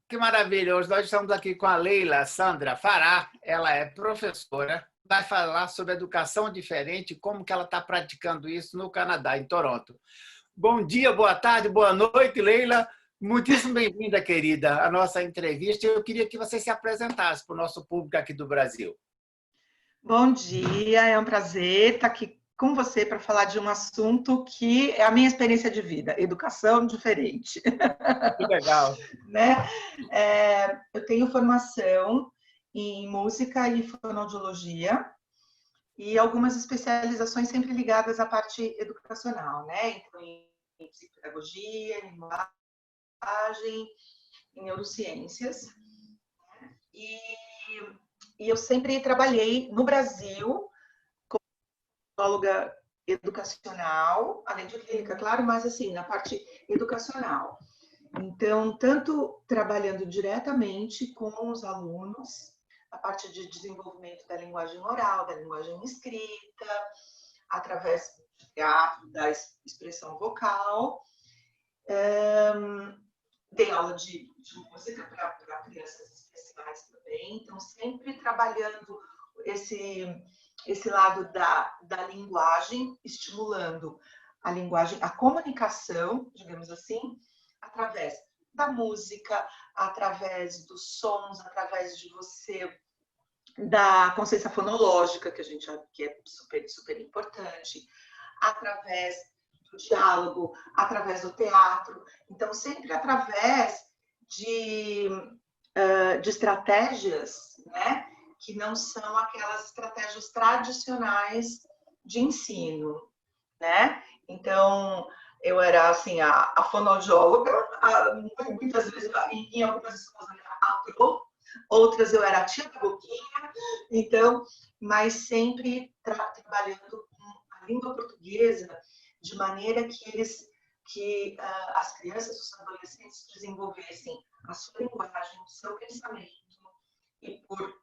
Que maravilha! Hoje nós estamos aqui com a Leila Sandra Fará. Ela é professora, vai falar sobre educação diferente, como que ela está praticando isso no Canadá, em Toronto. Bom dia, boa tarde, boa noite, Leila. Muitíssimo bem-vinda, querida, à nossa entrevista. Eu queria que você se apresentasse para o nosso público aqui do Brasil. Bom dia, é um prazer estar aqui com você para falar de um assunto que é a minha experiência de vida, educação diferente. Que legal. Né? Eu tenho formação em música e fonoaudiologia e algumas especializações sempre ligadas à parte educacional, né? Então, em psicopedagogia, em linguagem, em neurociências. E eu sempre trabalhei no Brasil como psicóloga educacional, além de clínica, claro, mas assim, na parte educacional. Então, tanto trabalhando diretamente com os alunos, a parte de desenvolvimento da linguagem oral, da linguagem escrita, através do teatro, da expressão vocal. Dei aula de música para crianças especiais também, então sempre trabalhando esse lado da linguagem, estimulando a linguagem, a comunicação, digamos assim, através da música, através dos sons, através de você, da consciência fonológica, que a gente sabe que é super, super importante, através do diálogo, através do teatro. Então, sempre através de estratégias, né, que não são aquelas estratégias tradicionais de ensino, né? Então, eu era assim a fonoaudióloga, muitas vezes em algumas escolas eu era a pro, outras eu era a tia da boquinha, então, mas sempre trabalhando com a língua portuguesa de maneira que as crianças, os adolescentes desenvolvessem a sua linguagem, o seu pensamento e por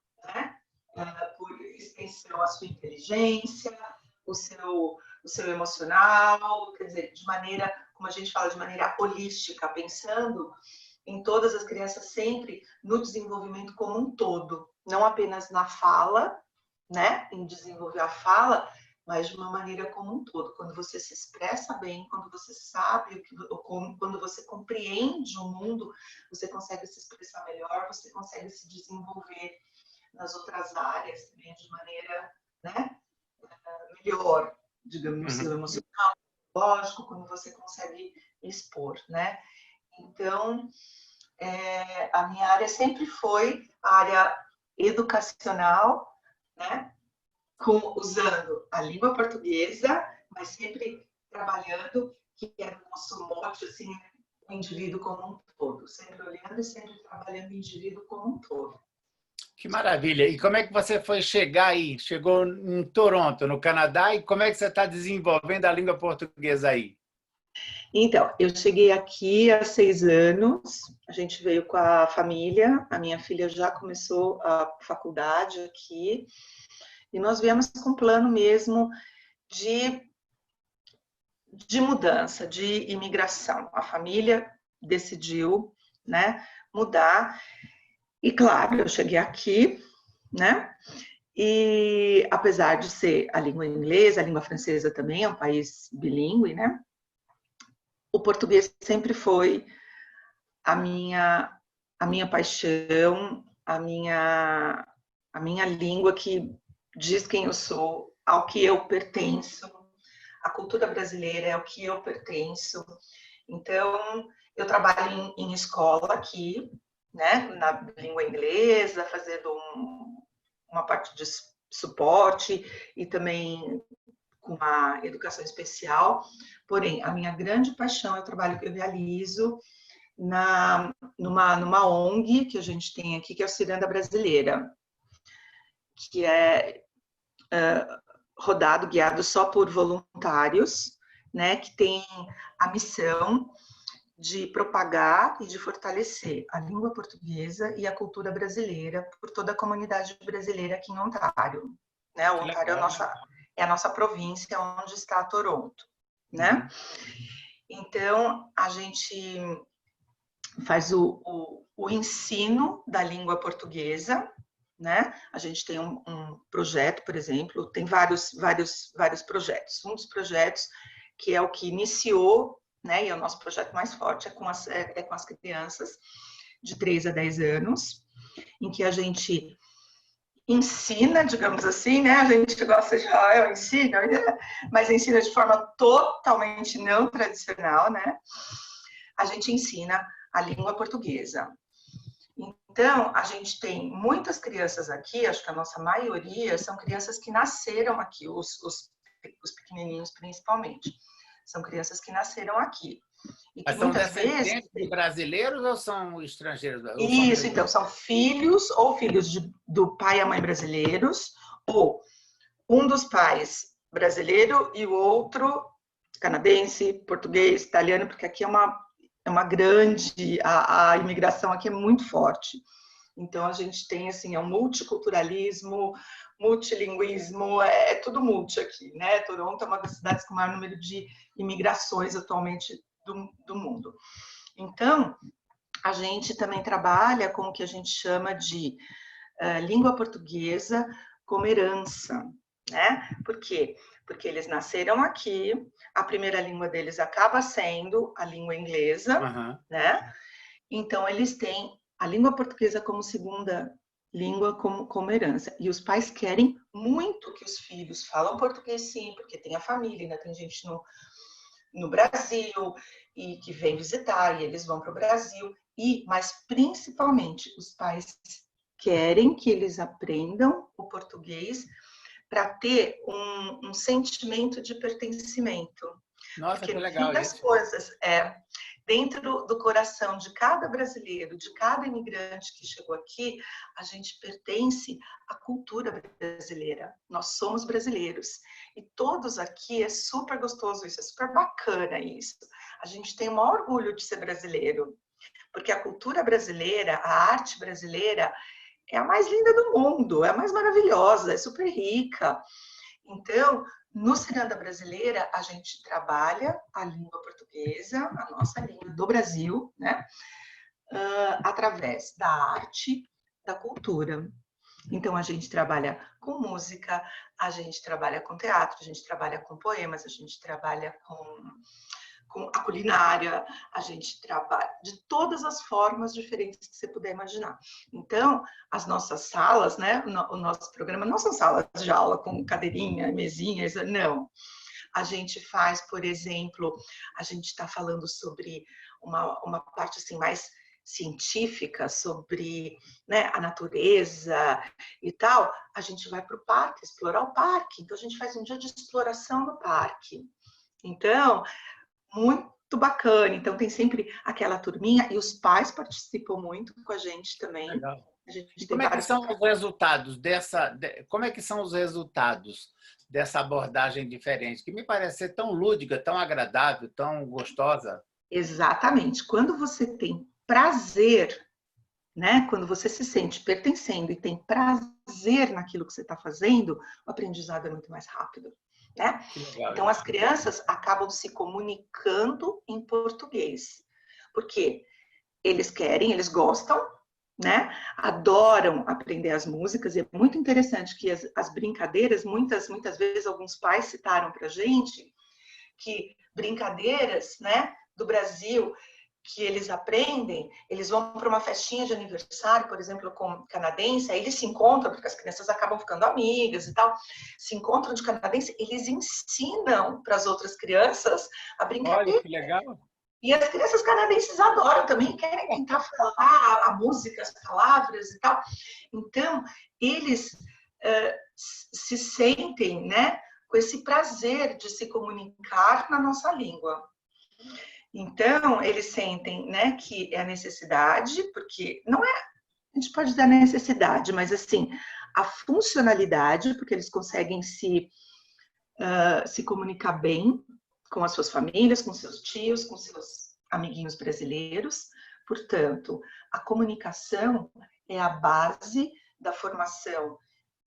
extensão a sua inteligência, o seu emocional, quer dizer, de maneira, como a gente fala, de maneira holística, pensando em todas as crianças sempre no desenvolvimento como um todo, não apenas na fala, né, em desenvolver a fala, mas de uma maneira como um todo. Quando você se expressa bem, quando você sabe, quando você compreende o mundo, você consegue se expressar melhor, você consegue se desenvolver nas outras áreas também de maneira, né, melhor, digamos, no emocional, lógico, quando você consegue expor, né? Então, a minha área sempre foi a área educacional, né? Usando a língua portuguesa, mas sempre trabalhando, que era o nosso mote, assim, o indivíduo como um todo, sempre olhando e sempre trabalhando o indivíduo como um todo. Que maravilha! E como é que você foi chegar aí? Chegou em Toronto, no Canadá, e como é que você está desenvolvendo a língua portuguesa aí? Então, eu cheguei aqui há 6 anos, a gente veio com a família, a minha filha já começou a faculdade aqui, e nós viemos com um plano mesmo de mudança, de imigração. A família decidiu, né, mudar, e claro, eu cheguei aqui, né, e apesar de ser a língua inglesa, a língua francesa também é um país bilíngue, né, o português sempre foi a minha paixão, a minha língua que diz quem eu sou, ao que eu pertenço. A cultura brasileira é ao que eu pertenço. Então, eu trabalho em escola aqui, né, na língua inglesa, fazendo uma parte de suporte e também com uma educação especial. Porém, a minha grande paixão é o trabalho que eu realizo numa ONG que a gente tem aqui, que é o Ciranda Brasileira, que é rodado, guiado só por voluntários, né, que tem a missão de propagar e de fortalecer a língua portuguesa e a cultura brasileira por toda a comunidade brasileira aqui em Ontário. Né? O Ontário é a nossa província onde está Toronto. Né? Então, a gente faz o ensino da língua portuguesa, né? A gente tem um projeto, por exemplo, tem vários projetos. Um dos projetos que é o que iniciou, né? E é o nosso projeto mais forte, é com as crianças de 3 a 10 anos, em que a gente ensina, digamos assim, né? A gente gosta de falar, eu ensino, mas ensina de forma totalmente não tradicional, né? A gente ensina a língua portuguesa. Então, a gente tem muitas crianças aqui, acho que a nossa maioria são crianças que nasceram aqui, os pequenininhos principalmente. São crianças que nasceram aqui. E que Mas são muitas vezes... descendentes de brasileiros ou são estrangeiros? Ou são Isso, então, são filhos do pai e a mãe brasileiros, ou um dos pais brasileiro e o outro canadense, português, italiano, porque aqui é uma grande, a imigração aqui é muito forte. Então, a gente tem, assim, um multiculturalismo, multilinguismo, é tudo multi aqui, né? Toronto é uma das cidades com o maior número de imigrações atualmente do mundo. Então, a gente também trabalha com o que a gente chama de língua portuguesa como herança, né? Por quê? Porque eles nasceram aqui, a primeira língua deles acaba sendo a língua inglesa, né? Então, eles têm a língua portuguesa como segunda língua, como herança. E os pais querem muito que os filhos falam português, sim, porque tem a família, ainda tem gente no Brasil e que vem visitar, e eles vão para o Brasil. Mas, principalmente, os pais querem que eles aprendam o português para ter um sentimento de pertencimento. Nossa, porque que no legal fim das isso. coisas, dentro do coração de cada brasileiro, de cada imigrante que chegou aqui, a gente pertence à cultura brasileira. Nós somos brasileiros. E todos aqui, é super gostoso isso, é super bacana isso. A gente tem o maior orgulho de ser brasileiro, porque a cultura brasileira, a arte brasileira, é a mais linda do mundo, é a mais maravilhosa, é super rica. Então, no Ciranda Brasileira, a gente trabalha a língua portuguesa, a nossa língua do Brasil, né? Através da arte, da cultura. Então, a gente trabalha com música, a gente trabalha com teatro, a gente trabalha com poemas, a gente trabalha com a culinária, a gente trabalha de todas as formas diferentes que você puder imaginar. Então, as nossas salas, né, o nosso programa não são salas de aula com cadeirinha, mesinhas, não. A gente faz, por exemplo, a gente está falando sobre uma parte assim mais científica, sobre, né, a natureza e tal, a gente vai para o parque, explorar o parque. Então, a gente faz um dia de exploração no parque. Então, muito bacana. Então, tem sempre aquela turminha e os pais participam muito com a gente também. Legal. A gente E tem como é que vários... são os resultados como é que são os resultados dessa abordagem diferente, que me parece ser tão lúdica, tão agradável, tão gostosa? Exatamente. Quando você tem prazer, né? Quando você se sente pertencendo e tem prazer naquilo que você está fazendo, o aprendizado é muito mais rápido, né? Que legal Então, as isso. crianças acabam se comunicando em português, porque eles querem, eles gostam, né? Adoram aprender as músicas, e é muito interessante que as brincadeiras, muitas vezes, alguns pais citaram para a gente que brincadeiras, né, do Brasil, que eles aprendem, eles vão para uma festinha de aniversário, por exemplo, com canadense, aí eles se encontram, porque as crianças acabam ficando amigas e tal, se encontram de canadense, eles ensinam para as outras crianças a Olha, brincadeira. que legal. E as crianças canadenses adoram também, querem tentar falar a música, as palavras e tal. Então, eles se sentem, né, com esse prazer de se comunicar na nossa língua. Então, eles sentem, né, que é a necessidade, porque não é, a gente pode dizer necessidade, mas assim, a funcionalidade, porque eles conseguem se comunicar bem com as suas famílias, com seus tios, com seus amiguinhos brasileiros. Portanto, a comunicação é a base da formação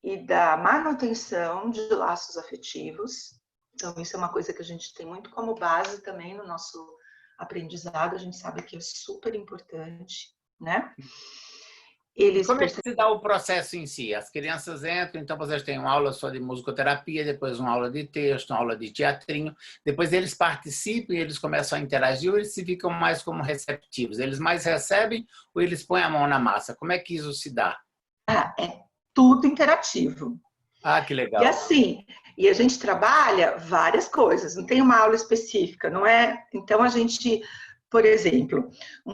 e da manutenção de laços afetivos. Então, isso é uma coisa que a gente tem muito como base também no nosso aprendizado, a gente sabe que é super importante, né? Como é que se dá o processo em si? As crianças entram, então vocês têm uma aula só de musicoterapia, depois uma aula de texto, uma aula de teatrinho, depois eles participam e eles começam a interagir ou eles se ficam mais como receptivos? Eles mais recebem ou eles põem a mão na massa? Como é que isso se dá? É tudo interativo. Ah, que E legal. assim, e a gente trabalha várias coisas, não tem uma aula específica, não é? Então a gente, por exemplo,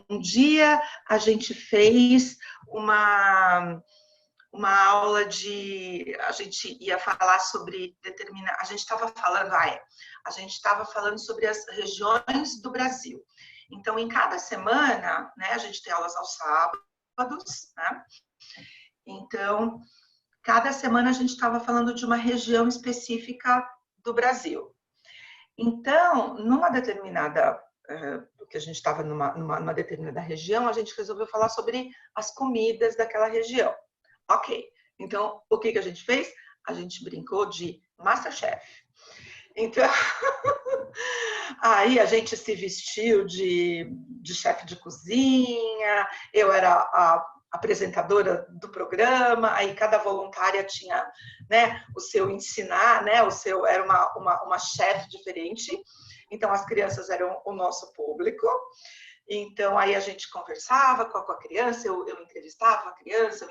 um dia a gente fez uma aula a gente ia falar sobre a gente estava falando, a gente estava falando sobre as regiões do Brasil. Então, em cada semana, né, a gente tem aulas aos sábados, né? Então, cada semana a gente estava falando de uma região específica do Brasil. Então, numa determinada, que a gente estava numa determinada região, a gente resolveu falar sobre as comidas daquela região. Ok, então o que a gente fez? A gente brincou de MasterChef. Então, aí a gente se vestiu de chefe de cozinha, eu era a apresentadora do programa, aí cada voluntária tinha, né, o seu ensinar, né, era uma chefe diferente, então as crianças eram o nosso público. Então, aí a gente conversava com a criança, eu entrevistava a criança,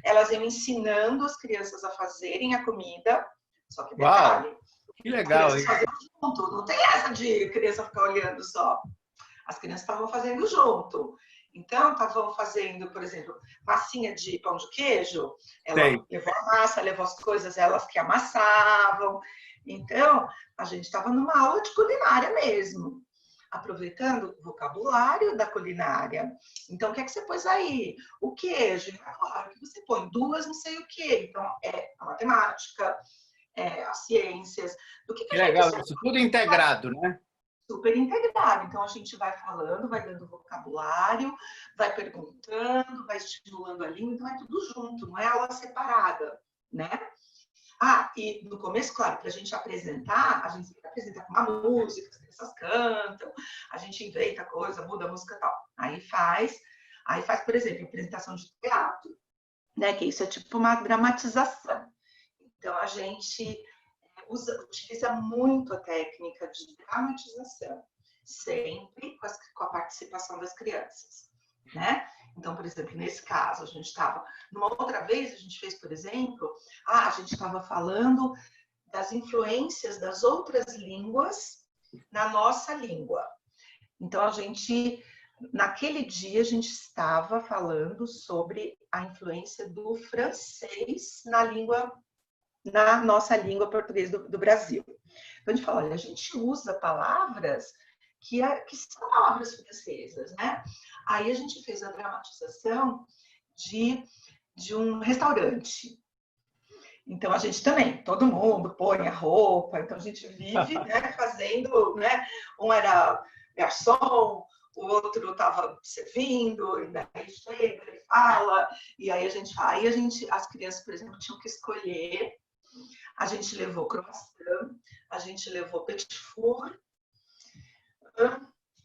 elas iam ensinando as crianças a fazerem a comida, só que detalhe, Uau, que legal. as crianças faziam junto, não tem essa de criança ficar olhando só. As crianças estavam fazendo junto. Então, estavam fazendo, por exemplo, massinha de pão de queijo, ela levou a massa, levou as coisas, elas que amassavam. Então, a gente estava numa aula de culinária mesmo, aproveitando o vocabulário da culinária. Então, o que é que você pôs aí? O queijo. Claro que você põe 2 não sei o quê. Então, é a matemática, as ciências. Do que Que a gente legal, sabe? isso tudo integrado, né? Super integrado. Então, a gente vai falando, vai dando vocabulário, vai perguntando, vai estimulando a língua, então é tudo junto, não é aula separada, né? E no começo, claro, para a gente apresentar com uma música, as crianças cantam, a gente inventa coisa, muda a música e tal. Aí faz, por exemplo, apresentação de teatro, né? Que isso é tipo uma dramatização. Então, a gente utiliza muito a técnica de dramatização, sempre com a participação das crianças, né? Então, por exemplo, nesse caso, a gente estava... Numa outra vez, a gente fez, por exemplo, a gente estava falando das influências das outras línguas na nossa língua. Então, naquele dia, a gente estava falando sobre a influência do francês na nossa língua portuguesa do Brasil. Então, a gente fala, olha, a gente usa palavras que são palavras francesas, né? Aí a gente fez a dramatização de um restaurante. Então, a gente também, todo mundo põe a roupa, então a gente vive, né, fazendo, né? Um era garçom, o outro estava servindo, e daí chega, ele fala, e aí as crianças, por exemplo, tinham que escolher. A gente levou croissant, a gente levou petit four,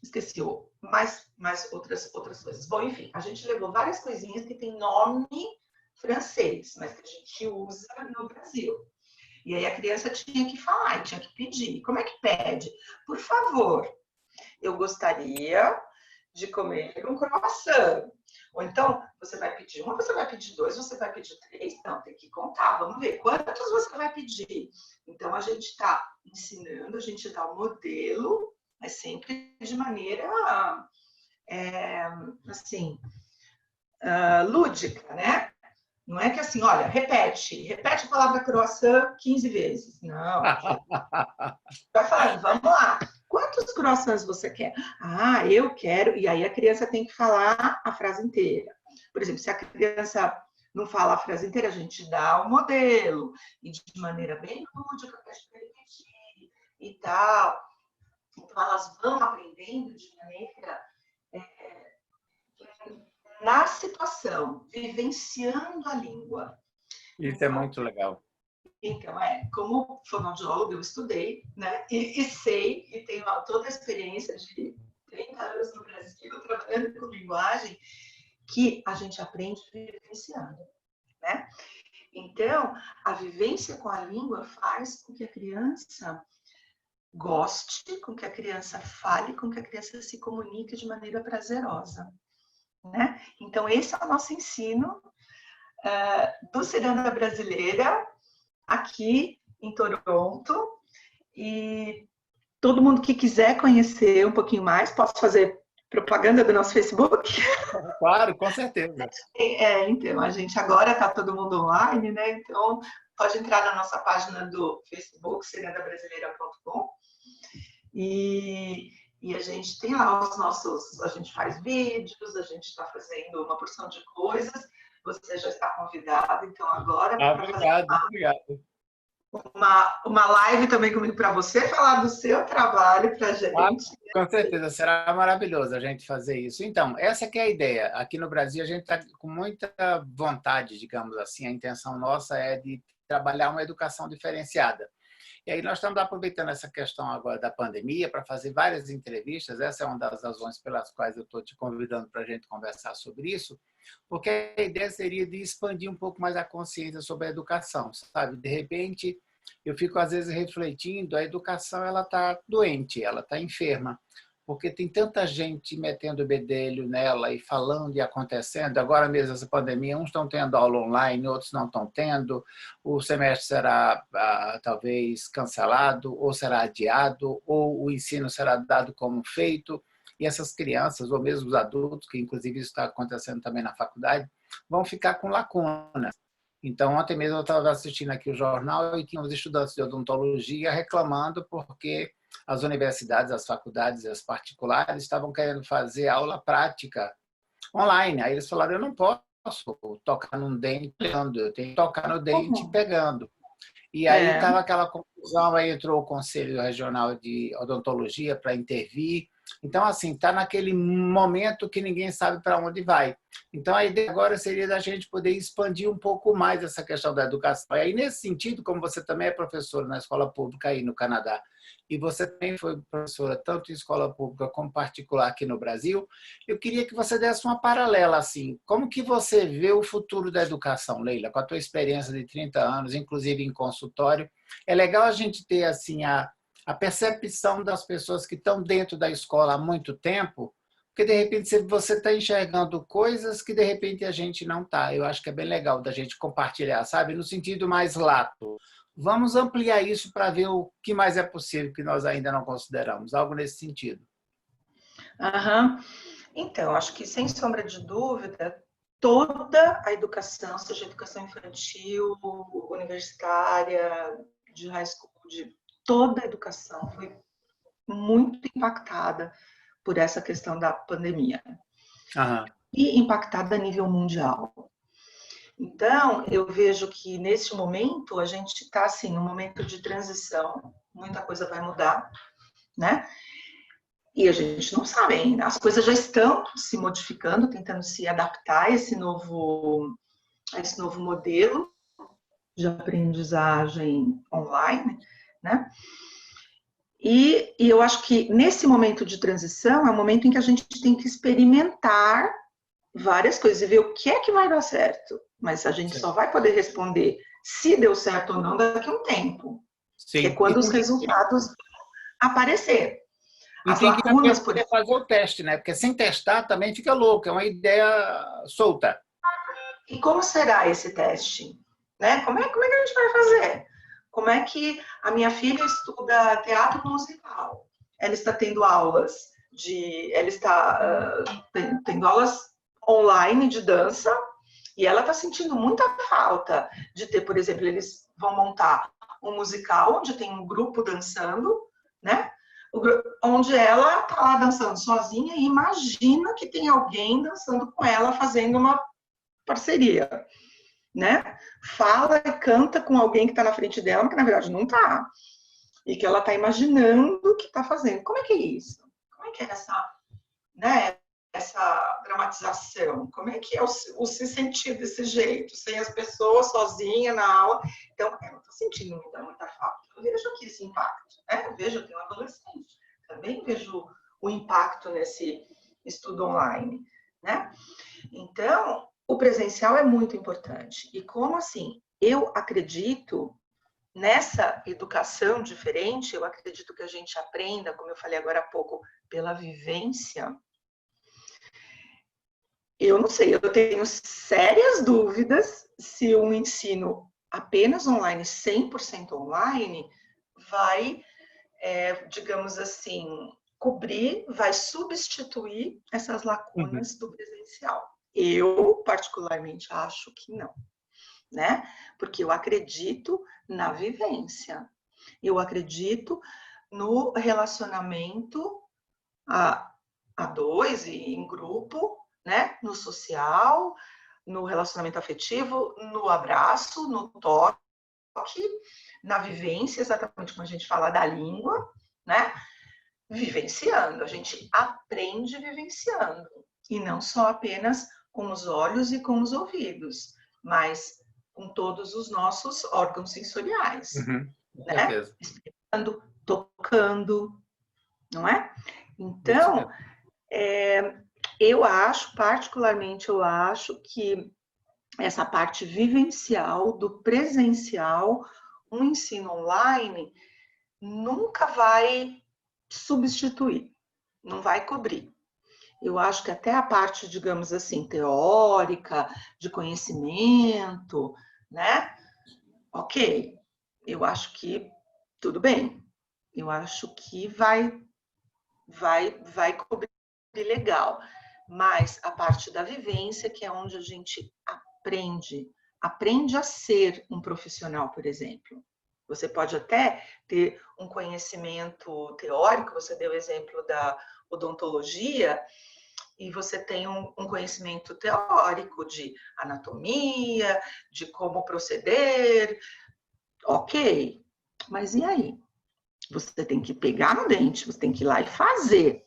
esqueci mais outras coisas. Bom, enfim, a gente levou várias coisinhas que tem nome francês, mas que a gente usa no Brasil. E aí a criança tinha que falar, tinha que pedir. Como é que pede? Por favor, eu gostaria de comer um croissant. Ou então, você vai pedir uma, você vai pedir 2, você vai pedir 3. Não, tem que contar. Vamos ver quantos você vai pedir. Então, a gente está ensinando, a gente dá o modelo, mas sempre de maneira, assim, lúdica, né? Não é que assim, olha, repete a palavra croissant 15 vezes. Não. Vai falando, vamos lá. Quantos croissants você quer? Eu quero. E aí a criança tem que falar a frase inteira. Por exemplo, se a criança não fala a frase inteira, a gente dá o modelo. E de maneira bem lúdica, para repetir e tal. Então, elas vão aprendendo de maneira na situação, vivenciando a língua. Isso é muito legal. Então, como fonoaudióloga, eu estudei, né? E sei, e tenho toda a experiência 30 anos no Brasil trabalhando com linguagem, que a gente aprende vivenciando, né? Então, a vivência com a língua faz com que a criança goste, com que a criança fale, com que a criança se comunique de maneira prazerosa, né? Então, esse é o nosso ensino do Ciranda Brasileira aqui em Toronto. E todo mundo que quiser conhecer um pouquinho mais, posso fazer propaganda do nosso Facebook? Claro, com certeza. Então, a gente agora está todo mundo online, né? Então, pode entrar na nossa página do Facebook, cirandabrasileira.com, e a gente tem lá os nossos, a gente faz vídeos, a gente está fazendo uma porção de coisas, você já está convidado, então agora para fazer obrigado. uma live também comigo para você falar do seu trabalho para a gente. Com certeza, será maravilhoso a gente fazer isso. Então, essa que é a ideia. Aqui no Brasil, a gente está com muita vontade, digamos assim, a intenção nossa é de trabalhar uma educação diferenciada. E aí nós estamos aproveitando essa questão agora da pandemia para fazer várias entrevistas. Essa é uma das razões pelas quais eu estou te convidando para a gente conversar sobre isso, porque a ideia seria de expandir um pouco mais a consciência sobre a educação, sabe? De repente, eu fico às vezes refletindo, a educação ela está doente, ela está enferma, porque tem tanta gente metendo o bedelho nela e falando e acontecendo. Agora mesmo essa pandemia, uns estão tendo aula online, outros não estão tendo. O semestre será talvez cancelado, ou será adiado, ou o ensino será dado como feito. E essas crianças, ou mesmo os adultos, que inclusive isso está acontecendo também na faculdade, vão ficar com lacunas. Então, ontem mesmo eu estava assistindo aqui o jornal e tinha uns estudantes de odontologia reclamando porque as universidades, as faculdades, as particulares estavam querendo fazer aula prática online. Aí eles falaram, eu não posso tocar num dente pegando, eu tenho que tocar no dente pegando. E aí estava aquela confusão, aí entrou o Conselho Regional de Odontologia para intervir. Então, assim, está naquele momento que ninguém sabe para onde vai. Então, a ideia agora seria da gente poder expandir um pouco mais essa questão da educação. E aí, nesse sentido, como você também é professora na escola pública aí no Canadá, e você também foi professora tanto em escola pública como particular aqui no Brasil, eu queria que você desse uma paralela, assim, como que você vê o futuro da educação, Leila, com a tua experiência de 30 anos, inclusive em consultório. É legal a gente ter, assim, a percepção das pessoas que estão dentro da escola há muito tempo, porque, de repente, você está enxergando coisas que, de repente, a gente não está. Eu acho que é bem legal da gente compartilhar, sabe? No sentido mais lato. Vamos ampliar isso para ver o que mais é possível que nós ainda não consideramos. Algo nesse sentido. Então, acho que, sem sombra de dúvida, toda a educação, seja educação infantil, universitária, de high school, toda a educação foi muito impactada por essa questão da pandemia. E impactada a nível mundial. Então, eu vejo que, neste momento, a gente está, assim, num momento de transição, muita coisa vai mudar, né? E a gente não sabe ainda. As coisas já estão se modificando, tentando se adaptar a esse novo modelo de aprendizagem online, né? E eu acho que nesse momento de transição é o momento em que a gente tem que experimentar várias coisas e ver o que é que vai dar certo. Mas a gente só vai poder responder se deu certo ou não daqui a um tempo. Sim. Que é quando os resultados aparecer. As lacunas poder fazer o teste, né? Porque sem testar também fica louco, é uma ideia solta. E como será esse teste? Né? Como é que a gente vai fazer? Como é que a minha filha estuda teatro musical? Ela está tendo aulas tendo aulas online de dança e ela está sentindo muita falta de ter, por exemplo, eles vão montar um musical onde tem um grupo dançando, né? Onde ela está lá dançando sozinha e imagina que tem alguém dançando com ela, fazendo uma parceria, né? Fala e canta com alguém que está na frente dela, mas que na verdade não está. E que ela está imaginando que está fazendo. Como é que é isso? Como é que é essa dramatização? Como é que é o se sentir desse jeito, sem as pessoas sozinha na aula? Então, ela está sentindo muita falta. Eu vejo aqui esse impacto. Eu tenho um adolescente. Também vejo o impacto nesse estudo online, né? Então, o presencial é muito importante. E como assim? Eu acredito nessa educação diferente, eu acredito que a gente aprenda, como eu falei agora há pouco, pela vivência. Eu não sei, eu tenho sérias dúvidas se um ensino apenas online, 100% online, vai, digamos assim, cobrir, vai substituir essas lacunas do presencial. Eu, particularmente, acho que não, né? Porque eu acredito na vivência, eu acredito no relacionamento a dois e em grupo, né? No social, no relacionamento afetivo, no abraço, no toque, na vivência, exatamente como a gente fala da língua, né? Vivenciando, a gente aprende vivenciando, e não só apenas com os olhos e com os ouvidos, mas com todos os nossos órgãos sensoriais, né? Experimentando, tocando, não é? Então, eu acho, particularmente, eu acho que essa parte vivencial do presencial, um ensino online, nunca vai substituir, não vai cobrir. Eu acho que até a parte, digamos assim, teórica, de conhecimento, né? Ok, eu acho que tudo bem. Eu acho que vai cobrir legal. Mas a parte da vivência, que é onde a gente aprende a ser um profissional, por exemplo. Você pode até ter um conhecimento teórico, você deu o exemplo da odontologia, e você tem um conhecimento teórico de anatomia, de como proceder, ok, mas e aí? Você tem que pegar no dente, você tem que ir lá e fazer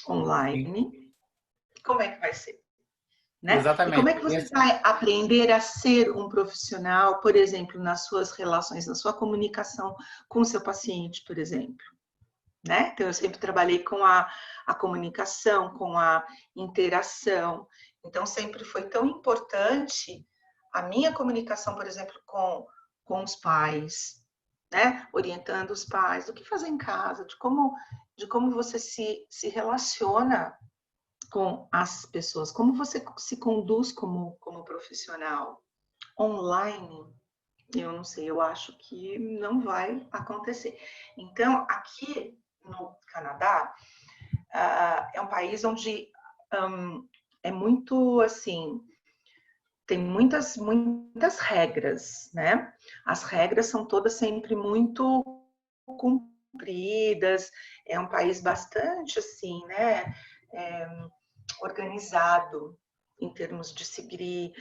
online. Como é que vai ser? Né? Exatamente. E como é que você vai aprender a ser um profissional, por exemplo, nas suas relações, na sua comunicação com o seu paciente, por exemplo? Né? Então, eu sempre trabalhei com a comunicação, com a interação. Então, sempre foi tão importante a minha comunicação, por exemplo, com os pais, né? Orientando os pais do que fazer em casa, de como você se relaciona com as pessoas, como você se conduz como profissional. Online, eu não sei, eu acho que não vai acontecer. Então, aqui no Canadá, é um país onde é muito, assim, tem muitas regras, né? As regras são todas sempre muito cumpridas, é um país bastante, assim, né? Organizado em termos de seguir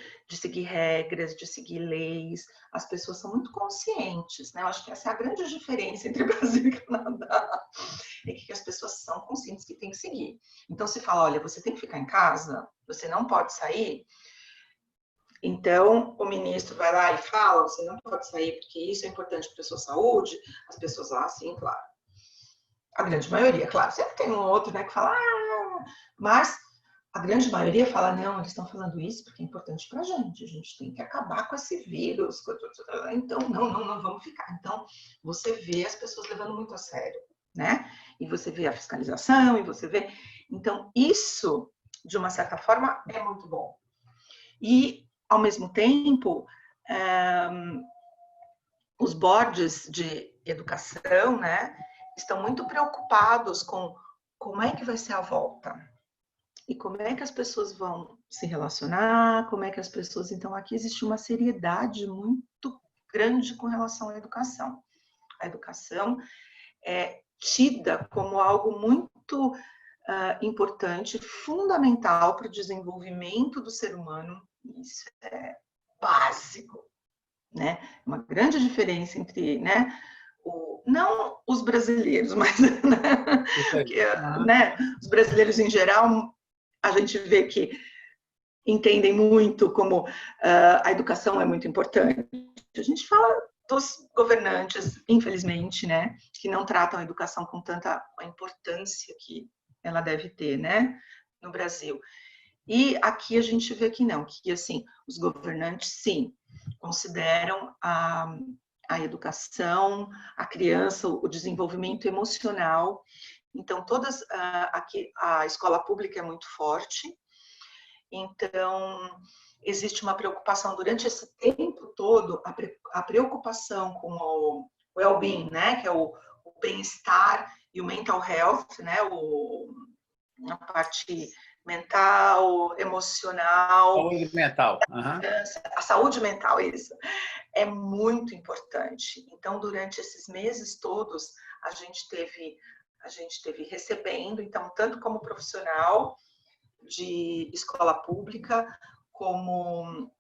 regras, de seguir leis. As pessoas são muito conscientes, né? Eu acho que essa é a grande diferença entre Brasil e Canadá, é que as pessoas são conscientes que tem que seguir. Então, se fala, olha, você tem que ficar em casa, você não pode sair, então o ministro vai lá e fala, você não pode sair porque isso é importante para a sua saúde, as pessoas lá, sim, claro. A grande maioria, claro, sempre tem um outro, né, que fala, mas a grande maioria fala, não, eles estão falando isso porque é importante para a gente tem que acabar com esse vírus, então não vamos ficar. Então, você vê as pessoas levando muito a sério, né? E você vê a fiscalização, e você vê... Então, isso, de uma certa forma, é muito bom. E, ao mesmo tempo, os boards de educação, né, estão muito preocupados com como é que vai ser a volta. E como é que as pessoas vão se relacionar, como é que as pessoas... Então, aqui existe uma seriedade muito grande com relação à educação. A educação é tida como algo muito importante, fundamental para o desenvolvimento do ser humano. Isso é básico, né? Uma grande diferença entre, né, não os brasileiros, mas né, porque, né, os brasileiros em geral, a gente vê que entendem muito como a educação é muito importante. A gente fala dos governantes, infelizmente, né, que não tratam a educação com tanta importância que ela deve ter, né, no Brasil. E aqui a gente vê que não, que assim, os governantes, sim, consideram a educação, a criança, o desenvolvimento emocional. Então, aqui a escola pública é muito forte, então existe uma preocupação durante esse tempo todo, a preocupação com o well-being, né, que é o bem-estar e o mental health, né, a parte mental, emocional, Saúde mental. Uhum. a saúde mental, isso, é muito importante. Então, durante esses meses todos, a gente teve recebendo, então, tanto como profissional de escola pública, como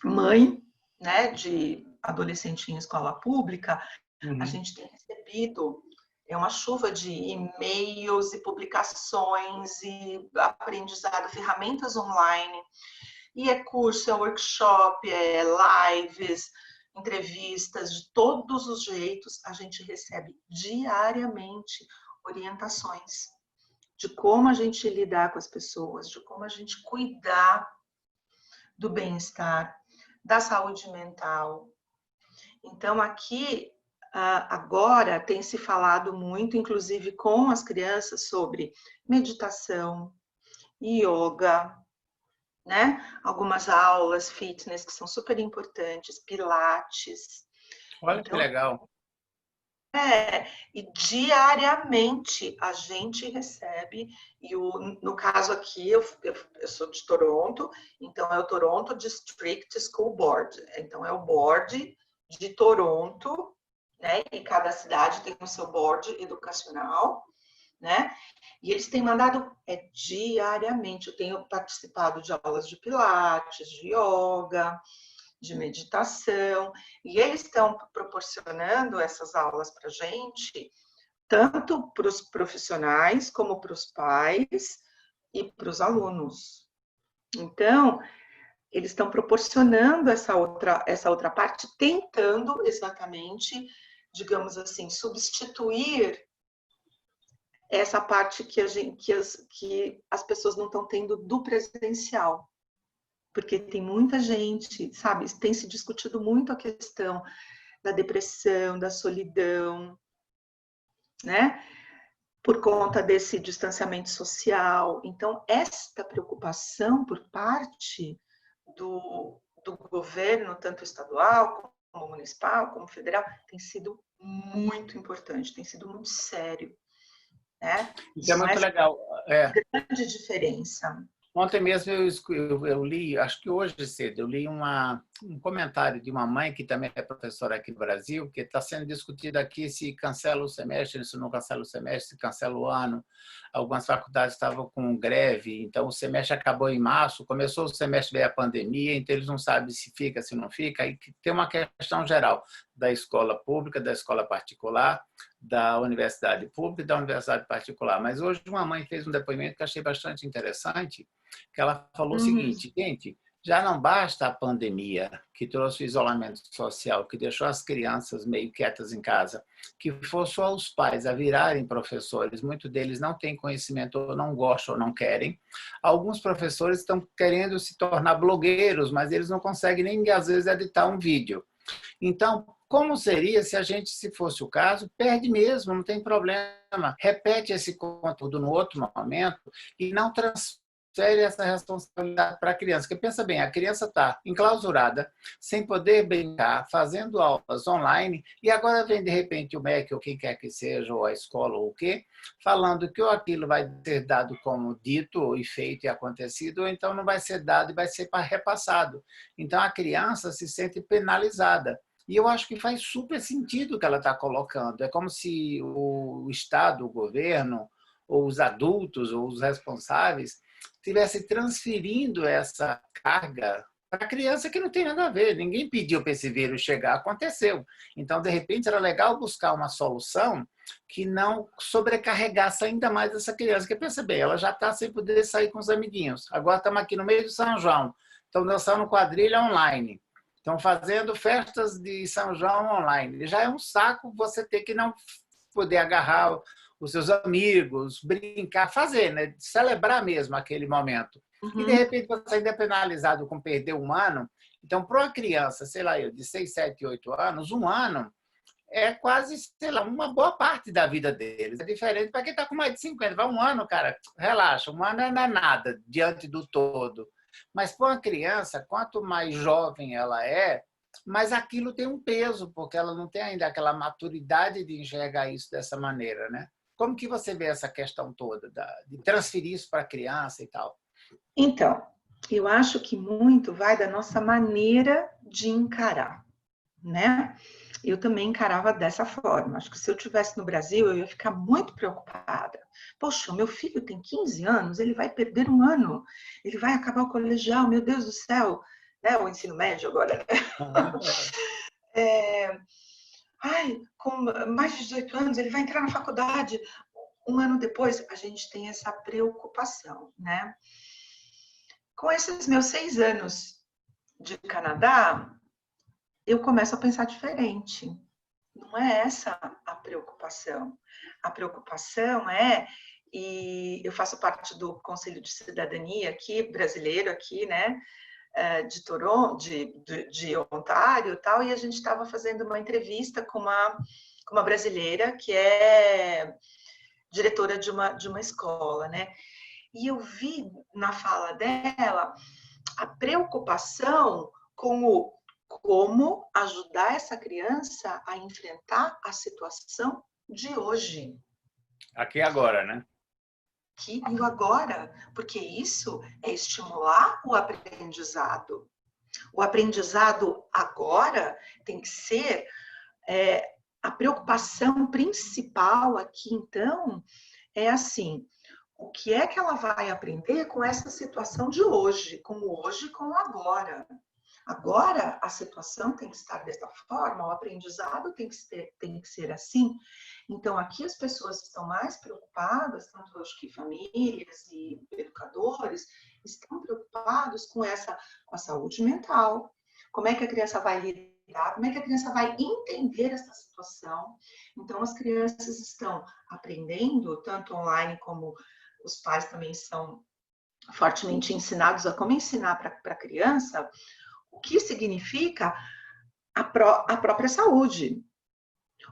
mãe, né, de adolescente em escola pública, a Uhum. gente tem recebido uma chuva de e-mails e publicações e aprendizado, ferramentas online, e é curso, é workshop, é lives, entrevistas, de todos os jeitos, a gente recebe diariamente orientações de como a gente lidar com as pessoas, de como a gente cuidar do bem-estar, da saúde mental. Então, aqui, agora, tem se falado muito, inclusive com as crianças, sobre meditação, yoga, né? Algumas aulas fitness que são super importantes, pilates. Olha que Então, legal. e diariamente a gente recebe, e no caso aqui, eu sou de Toronto, então é o Toronto District School Board, então é o board de Toronto, né? E cada cidade tem o seu board educacional, né? E eles têm mandado diariamente. Eu tenho participado de aulas de pilates, de yoga, de meditação, e eles estão proporcionando essas aulas para a gente, tanto para os profissionais, como para os pais e para os alunos. Então, eles estão proporcionando essa outra parte, tentando exatamente, digamos assim, substituir essa parte que as pessoas não estão tendo do presencial. Porque tem muita gente, sabe, tem se discutido muito a questão da depressão, da solidão, né? Por conta desse distanciamento social. Então, esta preocupação por parte do governo, tanto estadual, como municipal, como federal, tem sido muito importante, tem sido muito sério, né? Isso é Então, muito essa legal. é É. a grande diferença. Ontem mesmo eu li, acho que hoje cedo, eu li um comentário de uma mãe que também é professora aqui no Brasil, que está sendo discutido aqui se cancela o semestre, se não cancela o semestre, se cancela o ano. Algumas faculdades estavam com greve, então o semestre acabou em março, começou o semestre, veio a pandemia, então eles não sabem se fica, se não fica, e tem uma questão geral da escola pública, da escola particular, da universidade pública e da universidade particular. Mas hoje uma mãe fez um depoimento que eu achei bastante interessante, que ela falou o Uhum. seguinte: gente, já não basta a pandemia que trouxe o isolamento social, que deixou as crianças meio quietas em casa, que forçou os pais a virarem professores, muitos deles não têm conhecimento, ou não gostam, ou não querem. Alguns professores estão querendo se tornar blogueiros, mas eles não conseguem nem, às vezes, editar um vídeo. Então, como seria se a gente, se fosse o caso, perde mesmo, não tem problema, repete esse conteúdo no outro momento e não transfere essa responsabilidade para a criança. Porque pensa bem, a criança está enclausurada, sem poder brincar, fazendo aulas online, e agora vem de repente o MEC, ou quem quer que seja, ou a escola, ou o quê, falando que ou aquilo vai ser dado como dito e feito e acontecido, ou então não vai ser dado e vai ser repassado. Então a criança se sente penalizada. E eu acho que faz super sentido o que ela está colocando. É como se o Estado, o governo, ou os adultos, ou os responsáveis, estivessem transferindo essa carga para a criança que não tem nada a ver. Ninguém pediu para esse vírus chegar, aconteceu. Então, de repente, era legal buscar uma solução que não sobrecarregasse ainda mais essa criança. Porque pensa bem, ela já está sem poder sair com os amiguinhos. Agora estamos aqui no meio do São João. Estão dançando quadrilha online. Estão fazendo festas de São João online. Já é um saco você ter que não poder agarrar os seus amigos, brincar, fazer, né? Celebrar mesmo aquele momento. E, de Uhum. repente, você ainda é penalizado com perder um ano. Então, para uma criança, sei lá, eu, de 6, 7, 8 anos, um ano é quase, sei lá, uma boa parte da vida deles. É diferente para quem está com mais de 50. Vai um ano, cara, relaxa, um ano não é nada diante do todo. Mas para uma criança, quanto mais jovem ela é, mais aquilo tem um peso, porque ela não tem ainda aquela maturidade de enxergar isso dessa maneira, né? Como que você vê essa questão toda de transferir isso para a criança e tal? Então, eu acho que muito vai da nossa maneira de encarar, né? Eu também encarava dessa forma. Acho que se eu estivesse no Brasil, eu ia ficar muito preocupada. Poxa, meu filho tem 15 anos, ele vai perder um ano, ele vai acabar o colegial, meu Deus do céu, né? O ensino médio agora, né? É, ai, com mais de 18 anos, ele vai entrar na faculdade. Um ano depois, a gente tem essa preocupação, né? Com esses meus 6 anos de Canadá, eu começo a pensar diferente. Não é essa a preocupação. A preocupação é, e eu faço parte do Conselho de Cidadania aqui, brasileiro aqui, né, de Toronto, de Ontário e tal, e a gente estava fazendo uma entrevista com uma brasileira que é diretora de uma escola, né? E eu vi na fala dela a preocupação com como ajudar essa criança a enfrentar a situação de hoje. Aqui agora, né? Aqui e agora, porque isso é estimular o aprendizado. O aprendizado agora tem que ser a preocupação principal aqui, então, é assim, o que é que ela vai aprender com essa situação de hoje, com o hoje e com o agora. Agora, a situação tem que estar dessa forma, o aprendizado tem que ser assim. Então, aqui as pessoas estão mais preocupadas, tanto acho que famílias e educadores, estão preocupados com a saúde mental. Como é que a criança vai lidar? Como é que a criança vai entender essa situação? Então, as crianças estão aprendendo, tanto online como os pais também são fortemente ensinados a como ensinar para a criança o que significa a própria saúde.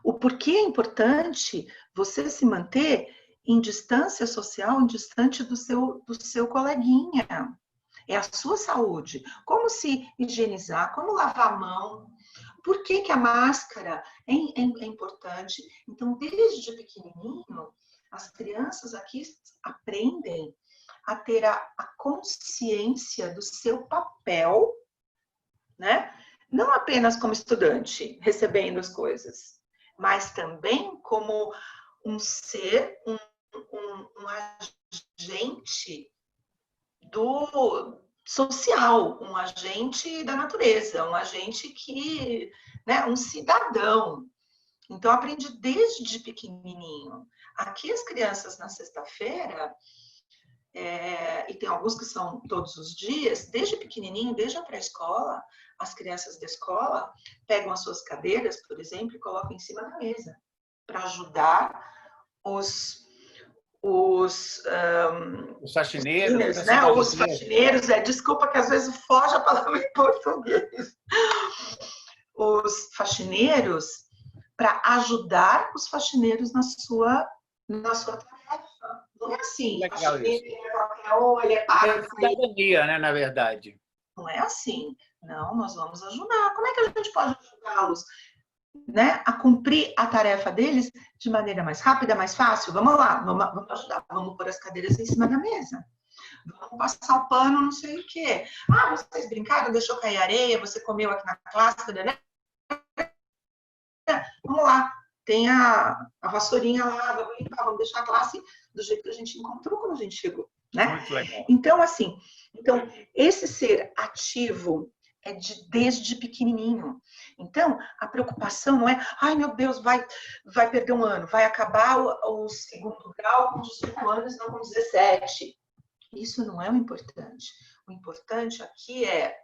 O porquê é importante você se manter em distância social, em distante do seu coleguinha. É a sua saúde. Como se higienizar, como lavar a mão. Por que a máscara é importante? Então, desde pequenininho, as crianças aqui aprendem a ter a consciência do seu papel, né? Não apenas como estudante, recebendo as coisas, mas também como um ser, um agente do social, um agente da natureza, um agente que, né, um cidadão. Então, aprendi desde pequenininho. Aqui as crianças na sexta-feira, e tem alguns que são todos os dias, desde pequenininho, desde a pré-escola, as crianças da escola pegam as suas cadeiras, por exemplo, e colocam em cima da mesa, para ajudar os faxineiros, né? Os faxineiros, desculpa que às vezes foge a palavra em português. Os faxineiros, para ajudar os faxineiros na sua tarefa. Não é assim, legal isso. Olha, É cidadania, né, na verdade. Não é assim. Não, nós vamos ajudar. Como é que a gente pode ajudá-los, né, a cumprir a tarefa deles de maneira mais rápida, mais fácil? Vamos lá, vamos ajudar. Vamos pôr as cadeiras em cima da mesa. Vamos passar o pano, não sei o quê. Ah, vocês brincaram, deixou cair areia, você comeu aqui na classe, né? Vamos lá, tem a vassourinha lá, vamos limpar, vamos deixar a classe do jeito que a gente encontrou quando a gente chegou, né? Muito legal. Então, assim, esse ser ativo é desde pequenininho. Então, a preocupação não é, ai meu Deus, vai perder um ano, vai acabar o segundo grau com 18 anos, não com 17. Isso não é o importante. O importante aqui é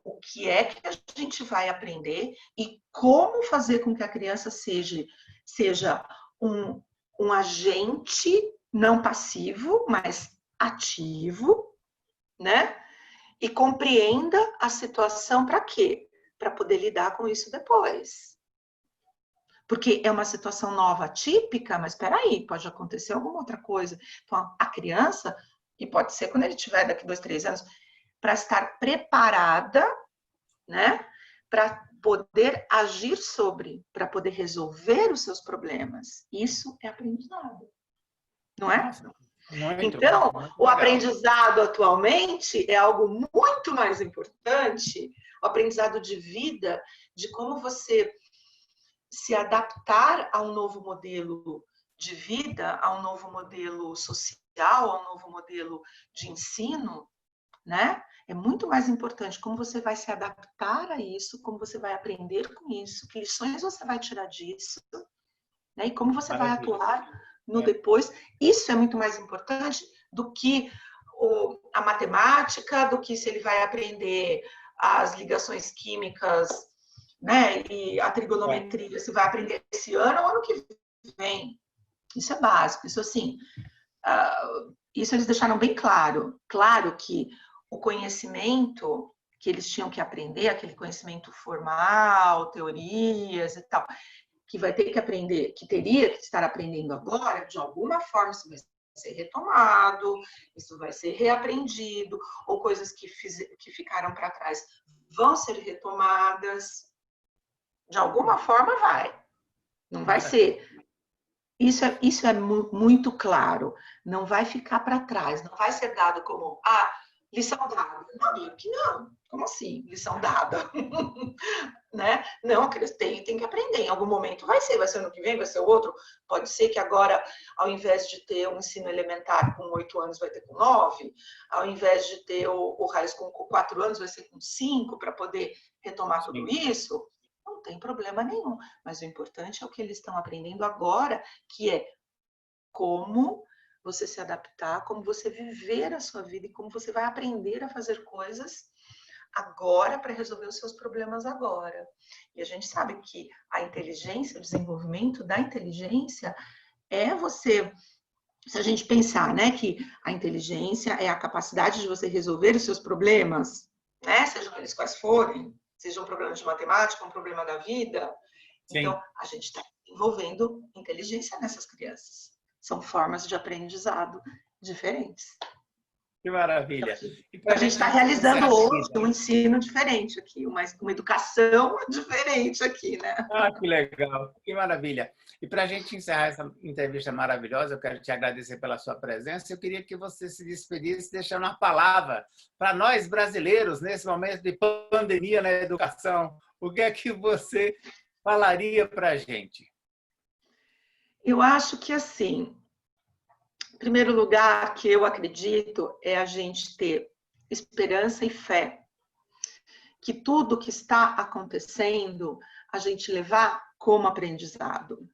o que é que a gente vai aprender e como fazer com que a criança seja um um agente não passivo, mas ativo, né? E compreenda a situação para quê? Para poder lidar com isso depois. Porque é uma situação nova, atípica, mas espera aí, pode acontecer alguma outra coisa. Então, a criança, e pode ser quando ele tiver daqui 2, 3 anos, para estar preparada, né? Para poder agir sobre, para poder resolver os seus problemas. Isso é aprendizado, não é? Nossa, muito, então, muito o legal. aprendizado atualmente é algo muito mais importante, o aprendizado de vida, de como você se adaptar a um novo modelo de vida, a um novo modelo social, a um novo modelo de ensino, né? É muito mais importante como você vai se adaptar a isso, como você vai aprender com isso, que lições você vai tirar disso, né? E como você vai atuar no depois. Isso é muito mais importante do que a matemática, do que se ele vai aprender as ligações químicas, né? E a trigonometria, se vai aprender esse ano ou ano que vem. Isso é básico. Isso assim, isso eles deixaram bem claro. Claro que o conhecimento que eles tinham que aprender, aquele conhecimento formal, teorias e tal, que vai ter que aprender, que teria que estar aprendendo agora, de alguma forma isso vai ser retomado, isso vai ser reaprendido, ou coisas que ficaram para trás vão ser retomadas. De alguma forma vai. Não vai ser. Isso é muito claro. Não vai ficar para trás. Não vai ser dado como, lição dada. Não, amigo, que não. Como assim, lição dada? Né? Não, que eles têm que aprender. Em algum momento vai ser ano que vem, vai ser outro. Pode ser que agora, ao invés de ter um ensino elementar com 8 anos, vai ter com 9. Ao invés de ter o raiz com 4 anos, vai ser com 5, para poder retomar tudo isso. Não tem problema nenhum. Mas o importante é o que eles estão aprendendo agora, que é como você se adaptar, como você viver a sua vida e como você vai aprender a fazer coisas agora para resolver os seus problemas agora. E a gente sabe que a inteligência, o desenvolvimento da inteligência é você, se a gente pensar, né, que a inteligência é a capacidade de você resolver os seus problemas, né, sejam eles quais forem, seja um problema de matemática, um problema da vida. Sim. Então, a gente está desenvolvendo inteligência nessas crianças. São formas de aprendizado diferentes. Que maravilha. A gente está realizando hoje um ensino diferente aqui, uma educação diferente aqui, né? Que legal, que maravilha. E para a gente encerrar essa entrevista maravilhosa, eu quero te agradecer pela sua presença. Eu queria que você se despedisse deixando uma palavra para nós brasileiros, nesse momento de pandemia na educação. O que é que você falaria para a gente? Eu acho que, assim, em primeiro lugar, que eu acredito é a gente ter esperança e fé. Que tudo que está acontecendo, a gente levar como aprendizado,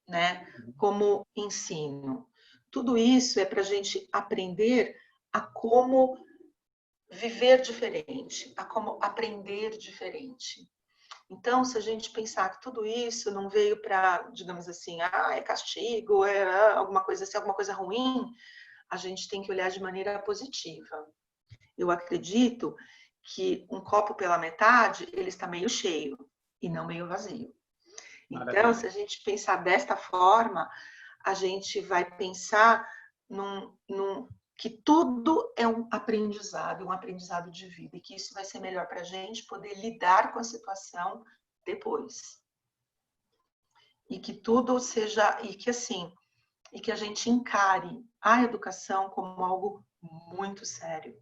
né? Como ensino. Tudo isso é para a gente aprender a como viver diferente, a como aprender diferente. Então, se a gente pensar que tudo isso não veio para, digamos assim, é castigo, é alguma coisa assim, alguma coisa ruim, a gente tem que olhar de maneira positiva. Eu acredito que um copo pela metade, ele está meio cheio e não meio vazio. Então, se a gente pensar desta forma, a gente vai pensar que tudo é um aprendizado de vida, e que isso vai ser melhor para a gente poder lidar com a situação depois. E que tudo seja, e que a gente encare a educação como algo muito sério.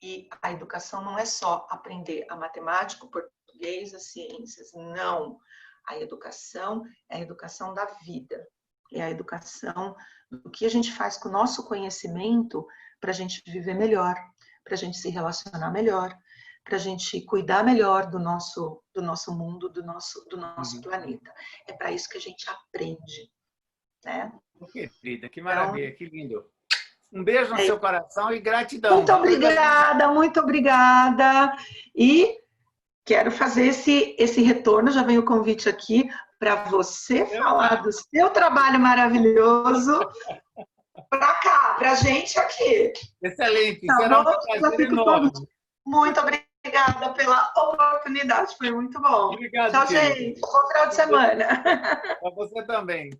E a educação não é só aprender a matemática, o português, as ciências, não. A educação é a educação da vida, é a educação do que a gente faz com o nosso conhecimento para a gente viver melhor, para a gente se relacionar melhor, para a gente cuidar melhor do nosso mundo, do nosso planeta. É para isso que a gente aprende, né? Querida, que maravilha, que lindo. Um beijo no seu coração e gratidão. Muito obrigada, muito obrigada. E quero fazer esse retorno, já vem o convite aqui, para você falar do seu trabalho maravilhoso para cá, para a gente aqui. Excelente, Tá será um bom? prazer enorme. Muito obrigada pela oportunidade, foi muito bom. Obrigado, Tchau, querido. gente. Bom final de semana. Para você também.